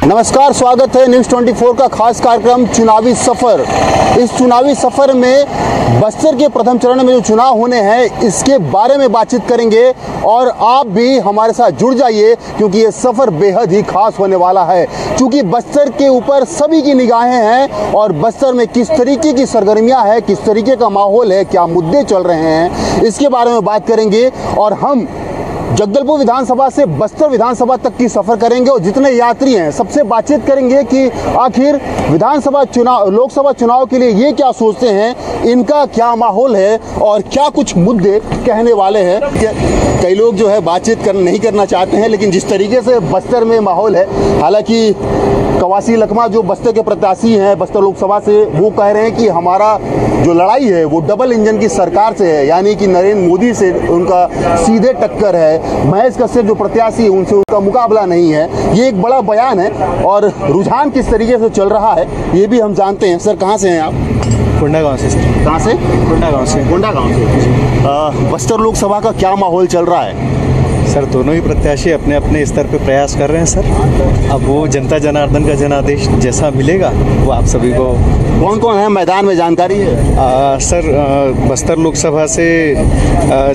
नमस्कार, स्वागत है न्यूज़ 24 का खास कार्यक्रम चुनावी सफ़र। इस चुनावी सफ़र में बस्तर के प्रथम चरण में जो चुनाव होने हैं इसके बारे में बातचीत करेंगे और आप भी हमारे साथ जुड़ जाइए क्योंकि ये सफ़र बेहद ही खास होने वाला है। क्योंकि बस्तर के ऊपर सभी की निगाहें हैं और बस्तर में किस तरीके की सरगर्मियाँ है, किस तरीके का माहौल है, क्या मुद्दे चल रहे हैं, इसके बारे में बात करेंगे। और हम जगदलपुर विधानसभा से बस्तर विधानसभा तक की सफ़र करेंगे और जितने यात्री हैं सबसे बातचीत करेंगे कि आखिर विधानसभा चुनाव, लोकसभा चुनाव के लिए ये क्या सोचते हैं, इनका क्या माहौल है और क्या कुछ मुद्दे कहने वाले हैं। कई लोग जो है बातचीत नहीं करना चाहते हैं, लेकिन जिस तरीके से बस्तर में माहौल है, हालांकि कवासी लखमा जो बस्तर के प्रत्याशी हैं बस्तर लोकसभा से, वो कह रहे हैं कि हमारा जो लड़ाई है वो डबल इंजन की सरकार से है, यानी कि नरेंद्र मोदी से उनका सीधे टक्कर है। महेश कश्यप जो प्रत्याशी है उनसे उनका मुकाबला नहीं है। ये एक बड़ा बयान है और रुझान किस तरीके से चल रहा है ये भी हम जानते हैं। सर, कहाँ से हैं आप? कोंडागांव से। सर, कहाँ से? कोंडागांव से। कोंडागांव से। बस्तर लोकसभा का क्या माहौल चल रहा है? सर, दोनों ही प्रत्याशी अपने अपने स्तर पे प्रयास कर रहे हैं सर। अब वो जनता जनार्दन का जनादेश जैसा मिलेगा वो आप सभी को। कौन कौन है मैदान में, जानकारी है? सर, बस्तर लोकसभा से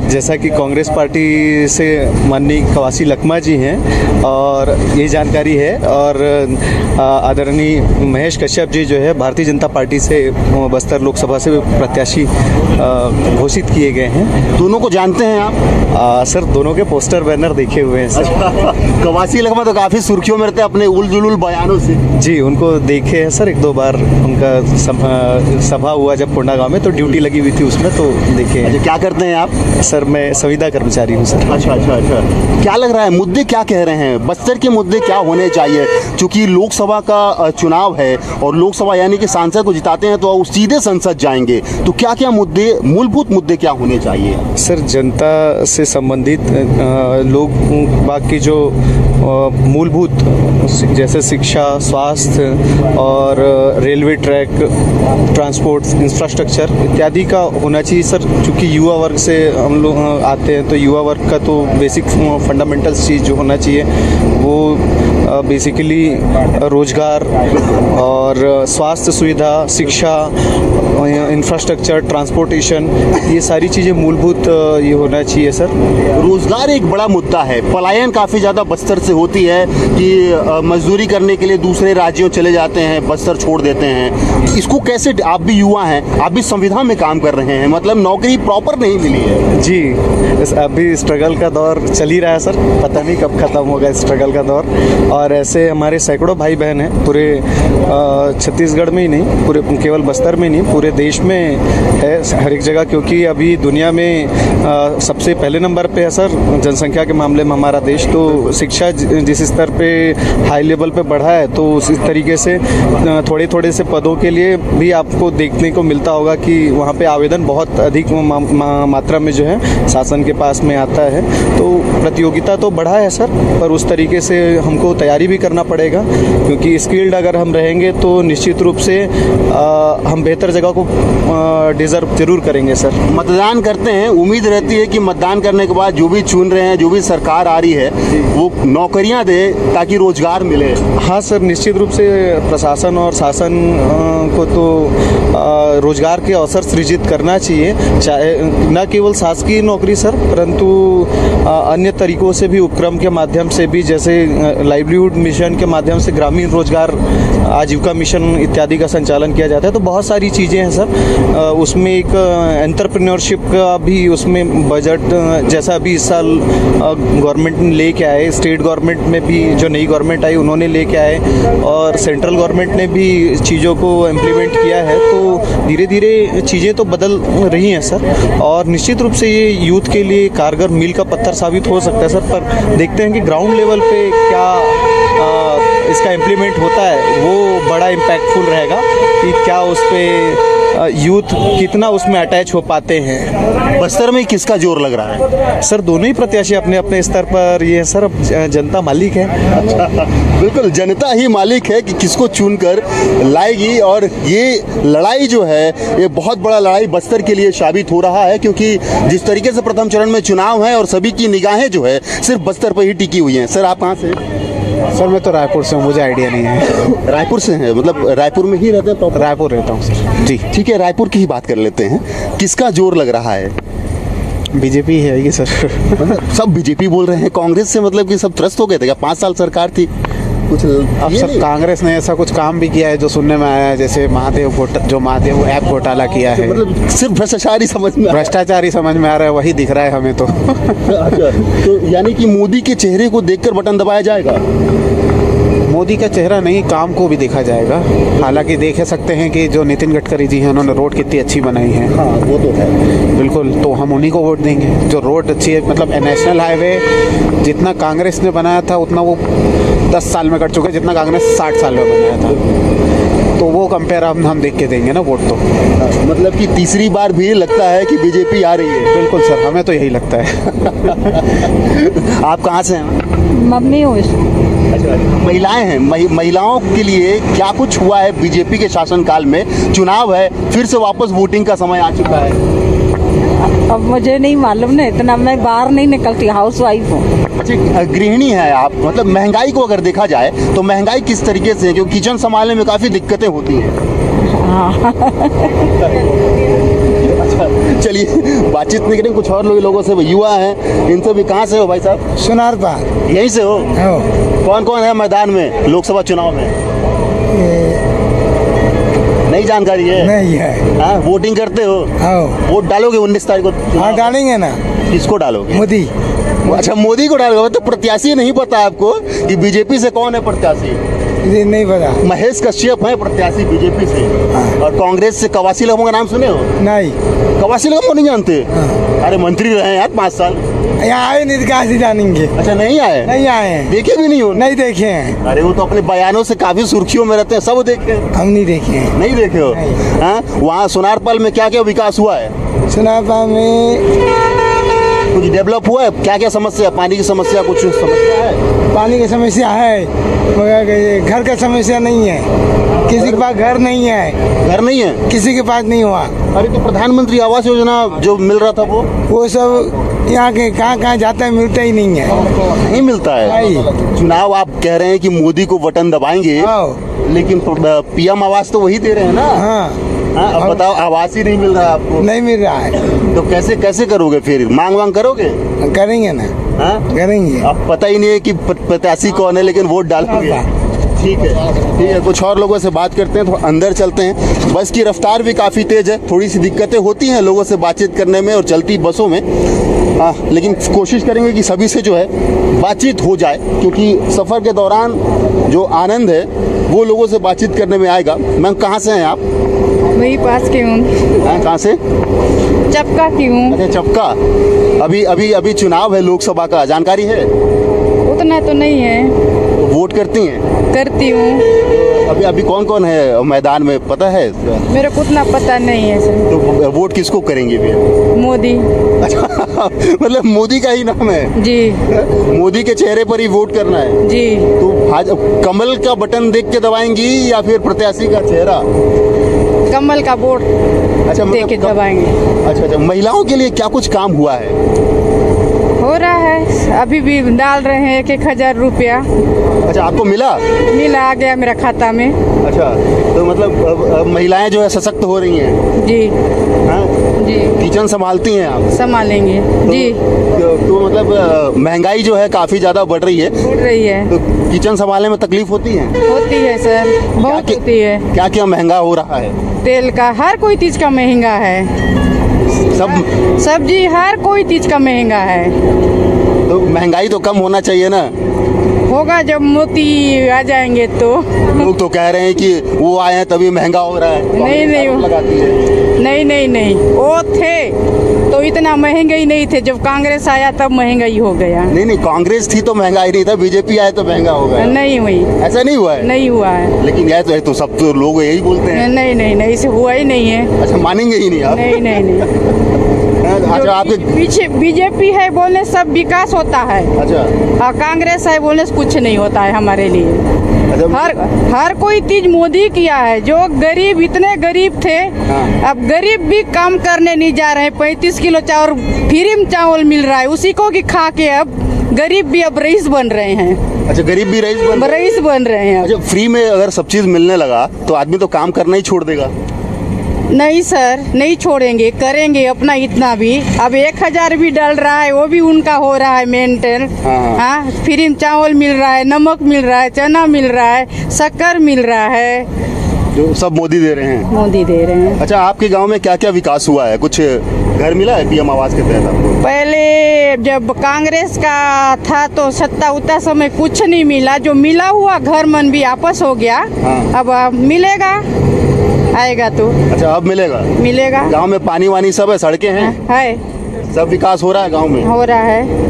जैसा कि कांग्रेस पार्टी से माननीय कवासी लखमा जी हैं और ये जानकारी है, और आदरणीय महेश कश्यप जी जो है भारतीय जनता पार्टी से बस्तर लोकसभा से प्रत्याशी घोषित किए गए हैं। दोनों को जानते हैं आप? सर, दोनों के पोस्टर बैनर देखे हुए हैं सर। कवासी लखमा तो काफ़ी सुर्खियों में रहते हैं अपने उल-जुलूल बयानों से। जी, उनको देखे हैं सर, एक दो बार उनका सभा हुआ जब कोंडागांव में, तो ड्यूटी लगी हुई थी उसमें, तो देखे। अच्छा, क्या करते हैं आप? सर, मैं संविदा कर्मचारी हूँ सर। अच्छा। क्या लग रहा है, मुद्दे क्या कह रहे हैं, बस्तर के मुद्दे क्या होने चाहिए? क्योंकि लोकसभा का चुनाव है और लोकसभा यानी कि सांसद को जिताते हैं तो सीधे संसद जाएंगे, तो क्या क्या मुद्दे, मूलभूत मुद्दे क्या होने चाहिए? सर, जनता से संबंधित लोग बाकी जो मूलभूत जैसे शिक्षा, स्वास्थ्य और रेलवे ट्रैक, ट्रांसपोर्ट, इंफ्रास्ट्रक्चर इत्यादि का होना चाहिए सर। चूँकि युवा वर्ग से हम लोग आते हैं तो युवा वर्ग का तो बेसिक फंडामेंटल्स चीज़ जो होना चाहिए वो बेसिकली रोजगार और स्वास्थ्य सुविधा, शिक्षा, इंफ्रास्ट्रक्चर, ट्रांसपोर्टेशन, ये सारी चीज़ें मूलभूत ये होना चाहिए सर। रोजगार एक बड़ा मुद्दा है। पलायन काफ़ी ज़्यादा बस्तर से होती है कि मजदूरी करने के लिए दूसरे राज्यों चले जाते हैं, बस्तर छोड़ देते हैं। इसको कैसे, आप भी युवा हैं, आप भी संविधान में काम कर रहे हैं, मतलब नौकरी प्रॉपर नहीं मिली है? जी, अभी स्ट्रगल का दौर चल ही रहा है सर, पता नहीं कब ख़त्म होगा स्ट्रगल का दौर। और ऐसे हमारे सैकड़ों भाई बहन हैं पूरे छत्तीसगढ़ में ही नहीं, पूरे केवल बस्तर में नहीं, पूरे देश में है हर एक जगह। क्योंकि अभी दुनिया में सबसे पहले नंबर पे है सर जनसंख्या के मामले में हमारा देश। तो शिक्षा जिस स्तर पे हाई लेवल पे बढ़ा है, तो उस तरीके से थोड़े थोड़े से पदों के लिए भी आपको देखने को मिलता होगा कि वहाँ पे आवेदन बहुत अधिक मात्रा में जो है शासन के पास में आता है। तो प्रतियोगिता तो बढ़ा है सर, पर उस तरीके से हमको तैयारी भी करना पड़ेगा, क्योंकि स्किल्ड अगर हम रहेंगे तो निश्चित रूप से हम बेहतर जगह को डिजर्व जरूर करेंगे सर। मतदान करते हैं, उम्मीद रहती है कि मतदान करने के बाद जो भी चुन रहे हैं, जो भी सरकार आ रही है वो नौकरियां दे ताकि रोजगार मिले। हाँ सर, निश्चित रूप से प्रशासन और शासन को तो रोजगार के अवसर सृजित करना चाहिए, चाहे न केवल शासकीय नौकरी सर, परंतु अन्य तरीकों से भी, उपक्रम के माध्यम से भी, जैसे लाइवलीहुड मिशन के माध्यम से ग्रामीण रोजगार आजीविका मिशन इत्यादि का संचालन किया जाता है। तो बहुत सारी चीज़ें हैं सर। उसमें एक एंटरप्रेन्योरशिप का भी उसमें बजट, जैसा अभी इस साल गवर्नमेंट ने लेके आए, स्टेट गवर्नमेंट में भी जो नई गवर्नमेंट आई उन्होंने लेके आए और सेंट्रल गवर्नमेंट ने भी चीज़ों को इम्प्लीमेंट किया है। तो धीरे धीरे चीज़ें तो बदल रही हैं सर, और निश्चित रूप से ये यूथ के लिए कारगर मील का पत्थर साबित हो सकता है सर। पर देखते हैं कि ग्राउंड लेवल पे क्या इसका इम्प्लीमेंट होता है, वो बड़ा इम्पैक्टफुल रहेगा कि क्या उस पर यूथ कितना उसमें अटैच हो पाते हैं। बस्तर में किसका जोर लग रहा है? सर, दोनों ही प्रत्याशी अपने अपने स्तर पर ये सर, अब जनता मालिक है। अच्छा, बिल्कुल जनता ही मालिक है कि किसको चुनकर लाएगी। और ये लड़ाई जो है ये बहुत बड़ा लड़ाई बस्तर के लिए साबित हो रहा है, क्योंकि जिस तरीके से प्रथम चरण में चुनाव है और सभी की निगाहें जो है सिर्फ बस्तर पर ही टिकी हुई हैं। सर, आप कहाँ से? सर मैं तो रायपुर से हूँ, मुझे आइडिया नहीं है। रायपुर से हैं, मतलब रायपुर में ही रहते हैं प्रॉपर? रायपुर रहता हूँ सर जी। ठीक है, रायपुर की ही बात कर लेते हैं। किसका जोर लग रहा है? बीजेपी है ये सर। सब बीजेपी बोल रहे हैं, कांग्रेस से मतलब कि सब त्रस्त हो गए थे क्या? 5 साल सरकार थी, कुछ अब सर कांग्रेस ने ऐसा कुछ काम भी किया है जो सुनने में आया है, जैसे महादेव ऐप घोटाला किया है। मतलब सिर्फ भ्रष्टाचार ही समझ में भ्रष्टाचार ही समझ में आ रहा है, वही दिख रहा है हमें तो। अच्छा, तो यानी कि मोदी के चेहरे को देखकर बटन दबाया जाएगा? मोदी का चेहरा नहीं, काम को भी देखा जाएगा। हालांकि देख सकते हैं कि जो नितिन गडकरी जी हैं उन्होंने रोड कितनी अच्छी बनाई है। हाँ वो तो है बिल्कुल, तो हम उन्हीं को वोट देंगे। जो रोड अच्छी है, मतलब नेशनल हाईवे जितना कांग्रेस ने बनाया था उतना वो 10 साल में कर चुके, जितना कांग्रेस 60 साल में बनाया था। तो वो कंपेयर हम देख के देंगे ना वोट तो। मतलब कि तीसरी बार भी लगता है कि बीजेपी आ रही है? बिल्कुल सर, हमें तो यही लगता है। आप कहाँ से हैं? मम्मी हूँ। अच्छा, महिलाएं हैं, महिलाओं के लिए क्या कुछ हुआ है बीजेपी के शासनकाल में? चुनाव है, फिर से वापस वोटिंग का समय आ चुका है। अब मुझे नहीं मालूम ना इतना, मैं बाहर नहीं निकलती, हाउस वाइफ हूँ। अच्छा, गृहिणी है आप, मतलब महंगाई को अगर देखा जाए तो महंगाई किस तरीके से है? क्योंकि किचन संभालने में काफ़ी दिक्कतें होती हैं। अच्छा, चलिए बातचीत नहीं करेंगे, कुछ और लोगों से। युवा हैं, इनसे भी। कहाँ से हो भाई साहब? सुनारपा। यहीं से हो? कौन कौन है मैदान में लोकसभा चुनाव में? नहीं जानकारी है? नहीं है। हाँ, वोटिंग करते हो? वोट डालोगे 19 तारीख को? हाँ डालेंगे ना। किसको डालोगे? मोदी। अच्छा, मोदी को डालोगे। तो प्रत्याशी नहीं पता आपको कि बीजेपी से कौन है प्रत्याशी? ये नहीं पता। महेश कश्यप है प्रत्याशी बीजेपी से। और कांग्रेस से कवासी लोगों का नाम सुने हो? नहीं। कवासी लोगों को नहीं जानते? अरे मंत्री रहे यार 5 साल। यहाँ आए नहीं, कहाँ से जानेंगे? अच्छा, नहीं आए? नहीं आए हैं। देखे भी नहीं हो? नहीं देखे हैं। अरे वो तो अपने बयानों से काफी सुर्खियों में रहते हैं, सब देखे हैं। हम नहीं देखे हैं। नहीं देखे हो? हाँ, वहाँ सोनारपाल में क्या क्या विकास हुआ है? सुनारपा में कुछ डेवलप हुआ है? क्या क्या समस्या? पानी की समस्या, कुछ समस्या है? पानी की समस्या है, मगर घर का समस्या नहीं है। किसी के पास घर नहीं है। घर नहीं है? किसी के पास नहीं हुआ। अरे तो प्रधानमंत्री आवास योजना जो मिल रहा था वो सब यहाँ के कहाँ जाता है, मिलता ही नहीं है। नहीं मिलता है? चुनाव आप कह रहे हैं कि मोदी को बटन दबाएंगे, लेकिन पीएम आवास तो वही दे रहे हैं ना? हाँ। अब बताओ, आवास ही नहीं मिल रहा है आपको? नहीं मिल रहा है। तो कैसे करोगे फिर? मांग करोगे? करेंगे ना। हाँ करेंगे। अब पता ही नहीं है कि प्रत्याशी कौन है, लेकिन वोट डालोगे। ठीक है, कुछ और लोगों से बात करते हैं, तो अंदर चलते हैं। बस की रफ्तार भी काफ़ी तेज़ है, थोड़ी सी दिक्कतें होती हैं लोगों से बातचीत करने में और चलती बसों में। लेकिन कोशिश करेंगे कि सभी से जो है बातचीत हो जाए, क्योंकि सफ़र के दौरान जो आनंद है वो लोगों से बातचीत करने में आएगा। मैम कहाँ से हैं आप? वही पास की हूँ। कहाँ से? चपका की हूँ। अच्छा, चपका। अभी चुनाव है लोकसभा का, जानकारी है? उतना तो नहीं है। वोट करती हैं? करती हूँ। अभी कौन है मैदान में, पता है? मेरे को उतना पता नहीं है सर। तो वोट किसको करेंगे भी? मोदी। अच्छा, मतलब मोदी का ही नाम है? जी। मोदी के चेहरे पर ही वोट करना है? जी। तो आज कमल का बटन देख के दबाएंगी या फिर प्रत्याशी का चेहरा? कमल का वोट देख के दबाएंगे। अच्छा, महिलाओं के लिए क्या कुछ काम हुआ है? हो रहा है, अभी भी डाल रहे हैं 1,000 रुपया। अच्छा, आपको मिला? आ गया मेरा खाता में। अच्छा, तो मतलब अब महिलाएं जो है सशक्त हो रही हैं? जी। हाँ जी। किचन संभालती हैं आप? संभालेंगे जी। तो मतलब महंगाई जो है काफी ज्यादा बढ़ रही है। तो किचन संभालने में तकलीफ होती है? होती है सर, बहुत होती है। क्या क्या महंगा हो रहा है? तेल का, हर कोई चीज का महंगा है। सब्जी, हर कोई चीज का महंगा है। तो महंगाई तो कम होना चाहिए ना? होगा जब मोदी आ जाएंगे तो। लोग तो कह रहे हैं कि वो आए हैं तभी महंगा हो रहा है। नहीं, वो थे तो इतना महंगा ही नहीं थे, जब कांग्रेस आया तब महंगा ही हो गया। नहीं, कांग्रेस थी तो महंगा ही नहीं था, बीजेपी आए तो महंगा हो गया। नहीं हुई, ऐसा नहीं हुआ है? नहीं हुआ है। लेकिन यह तो सब तो लोग यही बोलते हैं। नहीं, इसे हुआ ही नहीं है। अच्छा, मानेंगे ही नहीं आप? नहीं। अच्छा, आपके पीछे बीजेपी है बोलने सब विकास होता है। अच्छा। और कांग्रेस है बोलने से कुछ नहीं होता है हमारे लिए। हर कोई चीज मोदी किया है। जो गरीब इतने गरीब थे, अब गरीब भी काम करने नहीं जा रहे हैं। 35 किलो चावल फ्री में चावल मिल रहा है, उसी को की खा के अब गरीब भी अब रईस बन रहे हैं। अच्छा, गरीब भी रईस बन रहे हैं। अच्छा, फ्री में अगर सब चीज मिलने लगा तो आदमी तो काम करना ही छोड़ देगा। नहीं सर, नहीं छोड़ेंगे, करेंगे अपना इतना भी। अब 1000 भी डल रहा है, वो भी उनका हो रहा है मेंटेन। हाँ, फ्री में चावल मिल रहा है, नमक मिल रहा है, चना मिल रहा है, शक्कर मिल रहा है, जो सब मोदी दे रहे हैं। मोदी दे रहे हैं। अच्छा, आपके गांव में क्या क्या विकास हुआ है? कुछ घर मिला है पीएम आवास के तहत आपको? पहले जब कांग्रेस का था तो सत्ता उतना समय कुछ नहीं मिला। जो मिला हुआ घर मन भी आपस हो गया। अब मिलेगा, आएगा तो। अच्छा, अब मिलेगा। गांव में पानी वानी सब है, सड़कें हैं? है, सब विकास हो रहा है गांव में? हो रहा है।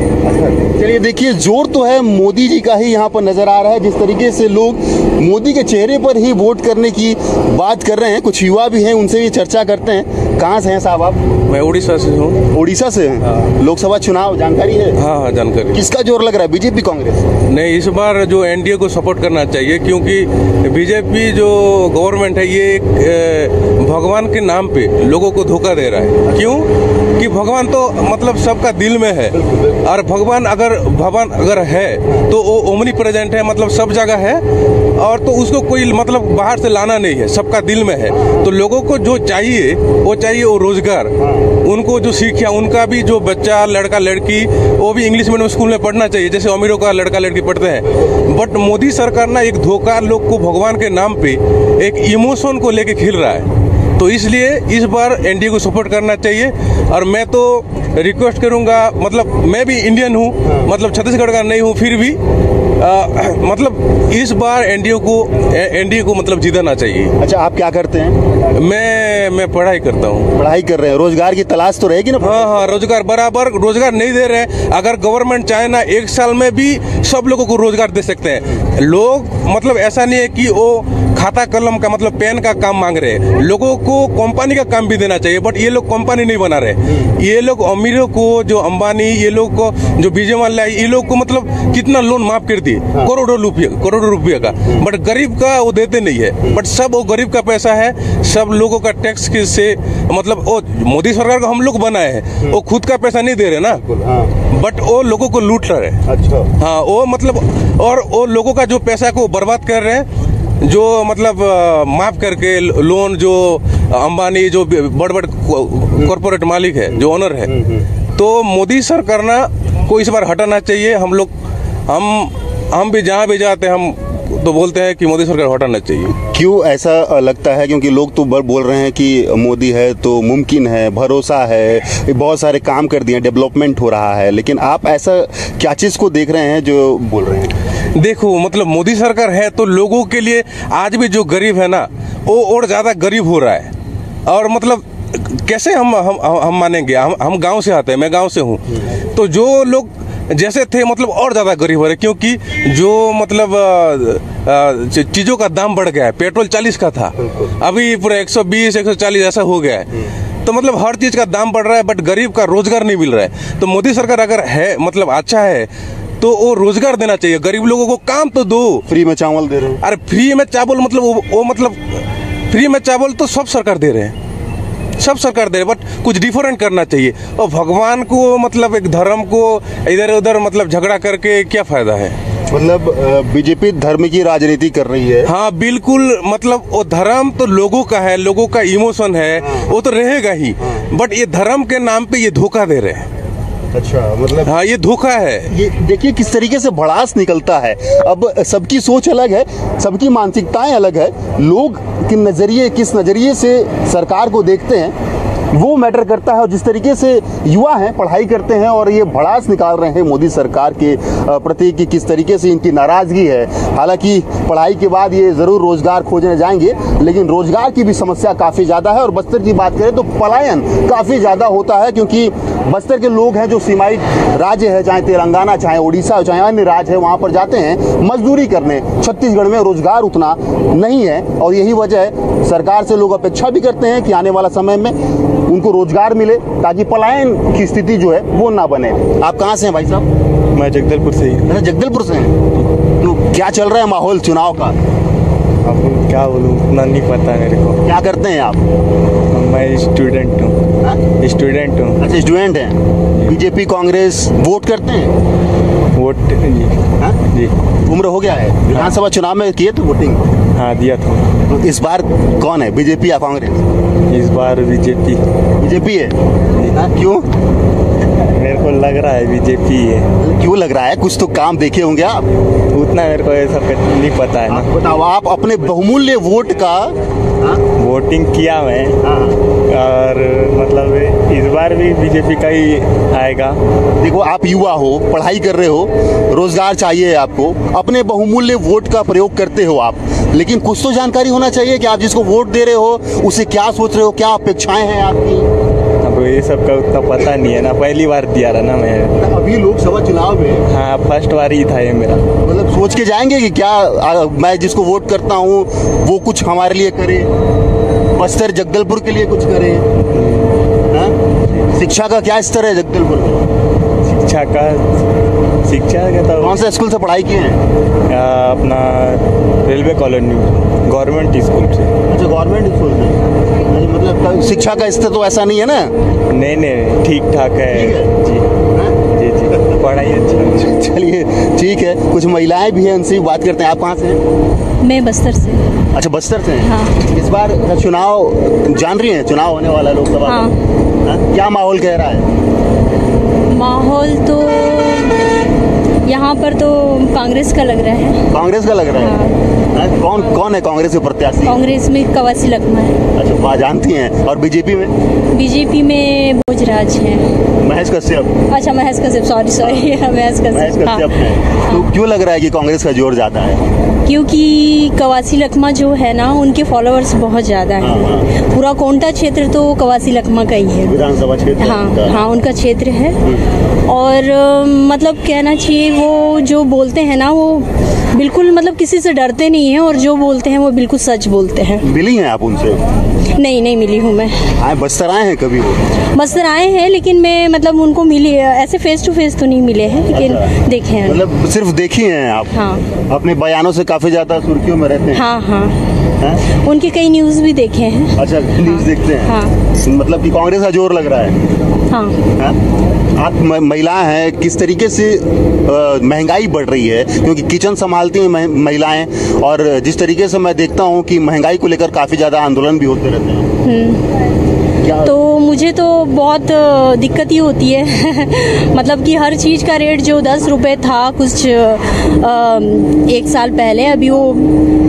चलिए, देखिए, जोर तो है मोदी जी का ही यहाँ पर नजर आ रहा है। जिस तरीके से लोग मोदी के चेहरे पर ही वोट करने की बात कर रहे हैं। कुछ युवा भी हैं, उनसे भी चर्चा करते हैं। कहाँ से हैं साहब आप? मैं उड़ीसा से हूँ। उड़ीसा से हैं? लोकसभा चुनाव जानकारी है? हाँ, जानकारी। किसका जोर लग रहा है, बीजेपी कांग्रेस? नहीं, इस बार जो एनडीए को सपोर्ट करना चाहिए, क्योंकि बीजेपी जो गवर्नमेंट है ये एक भगवान के नाम पे लोगों को धोखा दे रहा है। क्यों कि भगवान तो मतलब सबका दिल में है, और भगवान अगर है तो वो ओमनी प्रेजेंट है, मतलब सब जगह है, और तो उसको कोई मतलब बाहर से लाना नहीं है, सबका दिल में है। तो लोगों को जो चाहिए वो रोजगार, उनको जो शिक्षा, उनका भी जो बच्चा लड़का लड़की वो भी इंग्लिश मीडियम स्कूल में पढ़ना चाहिए, जैसे अमीरों का लड़का लड़की पढ़ते हैं। बट मोदी सरकार ना एक धोखा लोग को भगवान के नाम पे एक इमोशन को लेके खेल रहा है। तो इसलिए इस बार एनडीए को सपोर्ट करना चाहिए। और मैं तो रिक्वेस्ट करूंगा, मतलब मैं भी इंडियन हूँ, मतलब छत्तीसगढ़ का नहीं हूँ, फिर भी मतलब इस बार एनडीए को मतलब जीतना चाहिए। अच्छा, आप क्या करते हैं? मैं पढ़ाई करता हूँ। पढ़ाई कर रहे हैं, रोजगार की तलाश तो रहेगी ना? हाँ, रोजगार बराबर रोजगार नहीं दे रहे हैं। अगर गवर्नमेंट चाहे ना, 1 साल में भी सब लोगों को रोजगार दे सकते हैं। लोग मतलब ऐसा नहीं है कि वो खाता कलम का मतलब पेन का काम मांग रहे हैं, लोगों को कंपनी का काम भी देना चाहिए। बट ये लोग कंपनी नहीं बना रहे। ये लोग अमीरों को, जो अंबानी, ये लोग को, जो बीजेवाला, ये लोग को मतलब कितना लोन माफ कर दिए, करोड़ों रुपये का। बट गरीब का वो देते नहीं है। बट सब वो गरीब का पैसा है, सब लोगों का टैक्स से, मतलब वो मोदी सरकार को हम लोग बनाए हैं, वो खुद का पैसा नहीं दे रहे ना, बट वो लोगों को लूट रहे हैं। अच्छा। हाँ, वो मतलब, और वो लोगों का जो पैसा को बर्बाद कर रहे हैं, जो मतलब माफ करके लोन, जो अंबानी, जो बड़ कॉर्पोरेट मालिक है, जो ओनर है। तो मोदी सरकार ना को इस बार हटाना चाहिए। हम लोग हम भी जहाँ भी जाते हैं हम तो बोलते हैं कि मोदी सरकार हटाना चाहिए। क्यों ऐसा लगता है? क्योंकि लोग तो बोल रहे हैं कि मोदी है तो मुमकिन है, भरोसा है, बहुत सारे काम कर दिए, डेवलपमेंट हो रहा है। लेकिन आप ऐसा क्या चीज़ को देख रहे हैं जो बोल रहे हैं? देखो, मतलब मोदी सरकार है तो लोगों के लिए आज भी जो गरीब है ना, वो और ज़्यादा गरीब हो रहा है। और मतलब कैसे हम मानेंगे? हम गांव से आते हैं, मैं गांव से हूँ। तो जो लोग जैसे थे मतलब और ज़्यादा गरीब हो रहे, क्योंकि जो मतलब चीज़ों का दाम बढ़ गया है। पेट्रोल 40 का था, अभी पूरा 120 140 ऐसा हो गया है। तो मतलब हर चीज़ का दाम बढ़ रहा है, बट गरीब का रोजगार नहीं मिल रहा है। तो मोदी सरकार अगर है मतलब अच्छा है तो वो रोजगार देना चाहिए, गरीब लोगों को काम तो दो। फ्री में चावल दे रहे हैं? अरे फ्री में चावल मतलब वो मतलब फ्री में चावल तो सब सरकार दे रहे हैं, सब सरकार दे रहे, बट कुछ डिफरेंट करना चाहिए। और भगवान को मतलब एक धर्म को इधर उधर मतलब झगड़ा करके क्या फायदा है? मतलब बीजेपी धर्म की राजनीति कर रही है। हाँ बिल्कुल, मतलब वो धर्म तो लोगों का है, लोगों का इमोशन है, वो तो रहेगा ही। बट ये धर्म के नाम पे ये धोखा दे रहे हैं। अच्छा, मतलब हाँ ये धोखा है। ये देखिए किस तरीके से भड़ास निकलता है। अब सबकी सोच अलग है, सबकी मानसिकताएं अलग है, लोग किस नज़रिए से सरकार को देखते हैं वो मैटर करता है। और जिस तरीके से युवा हैं, पढ़ाई करते हैं और ये भड़ास निकाल रहे हैं मोदी सरकार के प्रति कि किस तरीके से इनकी नाराज़गी है। हालांकि पढ़ाई के बाद ये ज़रूर रोज़गार खोजने जाएंगे, लेकिन रोज़गार की भी समस्या काफ़ी ज़्यादा है। और बस्तर की बात करें तो पलायन काफ़ी ज़्यादा होता है, क्योंकि बस्तर के लोग हैं जो सीमाई राज्य है, चाहे तेलंगाना, चाहे उड़ीसा, चाहे अन्य राज्य है, वहाँ पर जाते हैं मजदूरी करने। छत्तीसगढ़ में रोज़गार उतना नहीं है और यही वजह है सरकार से लोग अपेक्षा भी करते हैं कि आने वाला समय में उनको रोजगार मिले ताकि पलायन की स्थिति जो है वो ना बने। आप कहाँ से हैं भाई साहब? मैं जगदलपुर से ही हूँ। अच्छा, जगदलपुर से हैं। तो क्या चल रहा है माहौल चुनाव का? अब क्या बोलूँ, उतना नहीं पता मेरे को। क्या करते हैं आप? मैं स्टूडेंट हूँ। हाँ? स्टूडेंट हूँ। अच्छा, स्टूडेंट हैं। बीजेपी कांग्रेस वोट करते हैं? वोट जी। हाँ? जी। उम्र हो गया है? विधानसभा चुनाव में किए थे वोटिंग? हाँ, दिया था। तो इस बार कौन है, बीजेपी या कांग्रेस? इस बार बीजेपी। बीजेपी है। हाँ, क्यों? मेरे को लग रहा है बीजेपी है। क्यों लग रहा है? कुछ तो काम देखे होंगे आप। उतना मेरे को ऐसा नहीं पता है ना। आप बताओ, आप अपने बहुमूल्य वोट का वोटिंग किया मैं, और मतलब इस बार भी बीजेपी का ही आएगा। देखो, आप युवा हो, पढ़ाई कर रहे हो, रोजगार चाहिए आपको, अपने बहुमूल्य वोट का प्रयोग करते हो आप, लेकिन कुछ तो जानकारी होना चाहिए कि आप जिसको वोट दे रहे हो उसे क्या सोच रहे हो, क्या अपेक्षाएं हैं आपकी। अब ये सब का उतना पता नहीं है ना, पहली बार दिया रहा ना मैं। अभी लोकसभा चुनाव में हाँ, फर्स्ट बार ही था ये मेरा। मतलब सोच के जाएंगे कि क्या मैं जिसको वोट करता हूँ वो कुछ हमारे लिए करे, बस्तर जगदलपुर के लिए कुछ करे। हाँ? शिक्षा का क्या स्तर है जगदलपुर में? शिक्षा का तो कौन से स्कूल से पढ़ाई किए हैं? अपना रेलवे कॉलोनी गवर्नमेंट स्कूल से। अच्छा, गवर्नमेंट स्कूल से। मतलब शिक्षा का स्तर तो ऐसा नहीं है ना? नहीं, ठीक ठाक है। जी जी, पढ़ाई अच्छी। चलिए, ठीक है। कुछ महिलाएं भी हैं, उनसे भी बात करते हैं। आप कहाँ से हैं? मैं बस्तर से। अच्छा, बस्तर से हैं। हाँ। इस बार का चुनाव जान रही हैं, चुनाव होने वाला है लोकसभा। हाँ। क्या माहौल कह रहा है? माहौल तो यहाँ पर तो कांग्रेस का लग रहा है। कांग्रेस का लग रहा है? हाँ। कौन है कांग्रेस के प्रत्याशी? कांग्रेस में कवासी लखमा है। अच्छा, वहाँ जानती हैं। और बीजेपी में? बीजेपी में भोजराज है। महेश कश्यप। अच्छा, महेश कश्यप, सॉरी महेश कश्यप है। तो क्यों लग रहा है कि कांग्रेस का जोर ज्यादा है? क्योंकि कवासी लखमा जो है ना, उनके फॉलोअर्स बहुत ज्यादा हैं। पूरा कोंटा क्षेत्र तो कवासी लखमा का ही है, विधानसभा क्षेत्र। हाँ, उनका क्षेत्र है। और मतलब कहना चाहिए, वो जो बोलते हैं ना, वो बिल्कुल मतलब किसी से डरते नहीं हैं, और जो बोलते हैं वो बिल्कुल सच बोलते हैं। मिली हैं आप उनसे? नहीं मिली हूँ मैं। बस्तर आए हैं कभी? बस्तर आए हैं, लेकिन मैं मतलब उनको मिली ऐसे फेस टू फेस तो नहीं मिले हैं, लेकिन देखे हैं। मतलब सिर्फ देखी हैं आप? हाँ। अपने बयानों से काफी ज्यादा सुर्खियों में रहते हैं? हाँ। उनके कई न्यूज़ भी देखे हैं। अच्छा, न्यूज़ देखते हैं। हाँ। मतलब कि कांग्रेस का जोर लग रहा है। हाँ। आप महिलाएं हैं, किस तरीके से महंगाई बढ़ रही है, क्योंकि किचन संभालती हैं महिलाएं, और जिस तरीके से मैं देखता हूं कि महंगाई को लेकर काफ़ी ज़्यादा आंदोलन भी होते रहते हैं। क्या? तो मुझे तो बहुत दिक्कत ही होती है मतलब कि हर चीज़ का रेट जो 10 रुपये था कुछ 1 साल पहले, अभी वो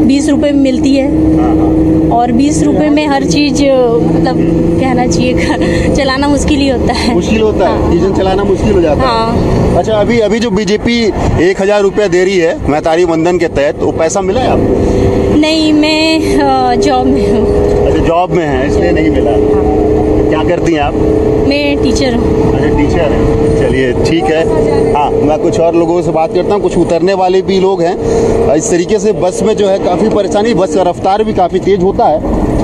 20 रुपये में मिलती है, और 20 रुपये में हर चीज़ मतलब कहना चाहिए चलाना मुश्किल ही होता है। मुश्किल होता है। हाँ। किचन चलाना मुश्किल हो जाता है। अच्छा, अभी जो बीजेपी 1000 रुपया दे रही है महतारी वंदन के तहत, वो पैसा मिला है आपको? नहीं, मैं जॉब में हूँ। अच्छा, जॉब में है, इसलिए नहीं मिला। क्या करती हैं आप? मैं टीचर हूँ। अच्छा, टीचर है। चलिए, ठीक है। हाँ, मैं कुछ और लोगों से बात करता हूँ। कुछ उतरने वाले भी लोग हैं। इस तरीके से बस में जो है काफ़ी परेशानी, बस का रफ्तार भी काफ़ी तेज़ होता है,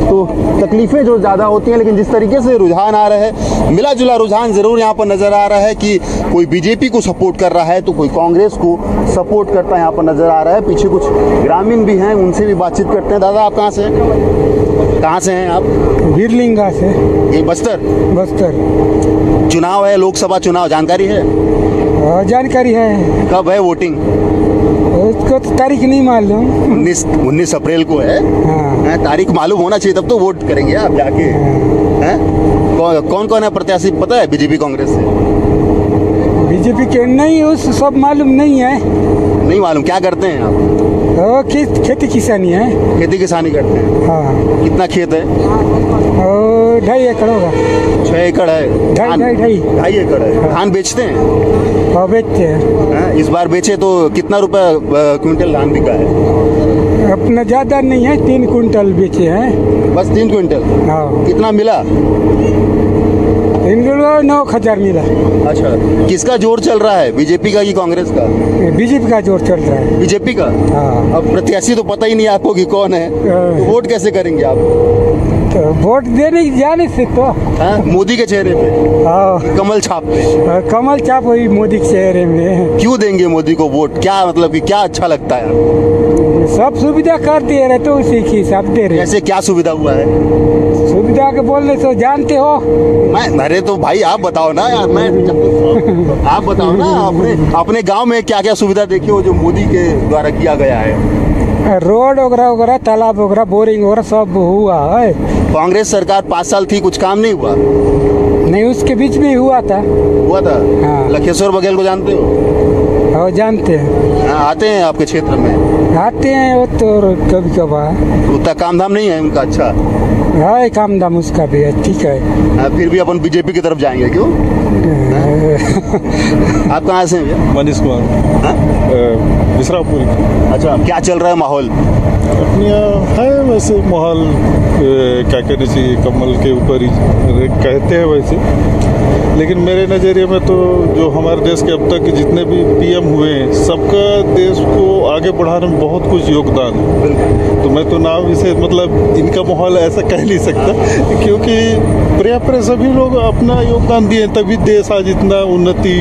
तो तकलीफ़ें जो ज़्यादा होती हैं। लेकिन जिस तरीके से रुझान आ रहा है, मिला जुला रुझान ज़रूर यहाँ पर नज़र आ रहा है कि कोई बीजेपी को सपोर्ट कर रहा है तो कोई कांग्रेस को सपोर्ट करता यहाँ पर नज़र आ रहा है। पीछे कुछ ग्रामीण भी हैं, उनसे भी बातचीत करते हैं। दादा, आप कहाँ से हैं आप? बीरलिंगा से। ये बस्तर? चुनाव है, लोकसभा चुनाव, जानकारी है? जानकारी है। कब है वोटिंग? उसको तो तारीख नहीं मालूम। 19 अप्रैल को है। हाँ। तारीख मालूम होना चाहिए, तब तो वोट करेंगे आप जाके। हैं? कौन है प्रत्याशी पता है बीजेपी कांग्रेस से? बीजेपी के नहीं, उस सब मालूम नहीं है। नहीं मालूम। क्या करते हैं आप? खेती किसानी है। खेती किसानी करते हैं। हाँ। कितना खेत है? 2.5 एकड़ होगा। 6 एकड़ है। 2.5 एकड़ है। धान बेचते हैं? हाँ, बेचते हैं। इस बार बेचे तो कितना रुपए क्विंटल धान बिका है? अपना ज्यादा नहीं है, 3 कुंटल बेचे हैं। बस 3 क्विंटल? हाँ। कितना मिला? 9,000 मिला। अच्छा, किसका जोर चल रहा है, बीजेपी का कि कांग्रेस का? बीजेपी का जोर चल रहा है। बीजेपी का? हाँ। अब प्रत्याशी तो पता ही नहीं आपको कि कौन है, तो वोट कैसे करेंगे आप? वोट देने की जाने से तो मोदी के चेहरे पे, हाँ, कमल छाप पे। कमल छाप वही मोदी के चेहरे में। क्यों देंगे मोदी को वोट? क्या मतलब कि क्या अच्छा लगता है? सब सुविधा कर दे रहे तो उसी के हिसाब दे रहे। ऐसे क्या सुविधा हुआ है? सुविधा के बोलने से जानते हो। मैं, अरे तो भाई आप बताओ ना यार, मैं आप बताओ ना, अपने गांव में क्या क्या सुविधा देखी हो जो मोदी के द्वारा किया गया है? रोड वगैरह वगैरह, तालाब वगैरह, बोरिंग वगैरह सब हुआ है। कांग्रेस सरकार 5 साल थी, कुछ काम नहीं हुआ? नहीं, उसके बीच में हुआ था। हाँ। लखेश्वर बघेल को जानते हो? हाँ, जानते हैं। आते हैं आपके क्षेत्र में? आते हैं वो तो कभी कभार। उतना काम धाम नहीं है उनका? अच्छा है, काम दाम उसका भी है, ठीक है। फिर भी अपन बीजेपी की तरफ जाएंगे, क्यों? आप कहाँ से हैं? मनीष कुमार, मिश्रापुर। अच्छा, क्या चल रहा है माहौल? अपने है वैसे माहौल, क्या कहना चाहिए, कमल के ऊपर ही कहते हैं वैसे, लेकिन मेरे नज़रिए में तो जो हमारे देश के अब तक जितने भी पीएम हुए हैं, सबका देश को आगे बढ़ाने में बहुत कुछ योगदान है। तो मैं तो नाम इसे मतलब इनका माहौल ऐसा कह नहीं सकता, क्योंकि पर्याप्त सभी लोग अपना योगदान दिए, तभी देश आज इतना उन्नति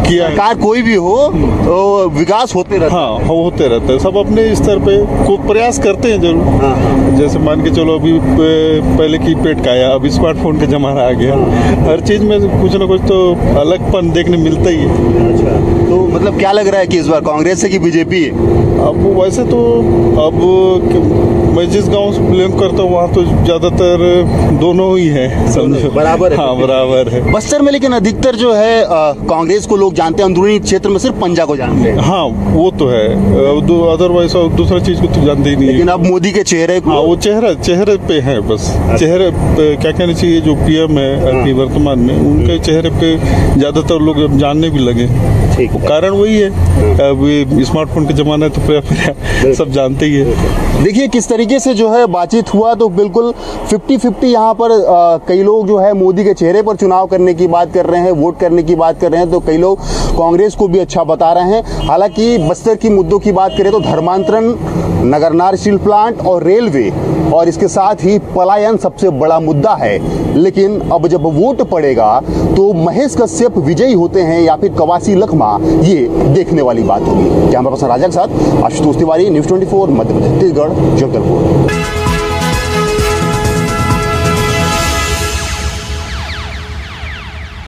किया है। सरकार कोई भी हो तो विकास होते रहता है। हाँ, होते रहता है। सब अपने स्तर पे को प्रयास करते हैं जरूर। हाँ। जैसे मान के चलो, अभी पहले की पेट का आया, अभी स्मार्टफोन का जमाना आ गया। हर चीज में कुछ ना कुछ तो अलगपन देखने मिलता ही है। अच्छा, तो मतलब क्या लग रहा है कि इस बार कांग्रेस है कि बीजेपी? अब वैसे तो अब मैं जिस गांव से बिलोंग करता हूँ वहाँ तो ज्यादातर दोनों ही है, समझो, बराबर है। हाँ, बराबर है। बस्तर में लेकिन अधिकतर जो है कांग्रेस को लोग जानते हैं, अंदरूनी क्षेत्र में सिर्फ पंजा को जानते हैं। हाँ, वो तो है, अदरवाइज दूसरा चीज को तो जानते ही नहीं। लेकिन अब मोदी के चेहरे को, हाँ, वो चेहरे पे है बस। चेहरे पे क्या कहना चाहिए, जो पीएम है अभी वर्तमान में, उनके चेहरे पे ज्यादातर लोग अब जानने भी लगे। कारण वही है, अब स्मार्टफोन का जमाना है तो सब जानते ही है। देखिए किस तरीके से जो है बातचीत हुआ, तो बिल्कुल 50-50 यहाँ पर कई लोग जो है मोदी के चेहरे पर चुनाव करने की बात कर रहे हैं, वोट करने की बात कर रहे हैं, तो कई लोग कांग्रेस को भी अच्छा बता रहे हैं। हालांकि बस्तर की मुद्दों की बात करें तो धर्मांतरण, नगरनार स्टील प्लांट और रेलवे और इसके साथ ही पलायन सबसे बड़ा मुद्दा है। लेकिन अब जब वोट पड़ेगा तो महेश कश्यप विजयी होते हैं या फिर कवासी लखमा, ये देखने वाली बात होगी। कैमरा पर्सन राजा के साथ आशुतोष तिवारी, न्यूज़ 24 मध्य प्रदेश, छत्तीसगढ़, जगदलपुर।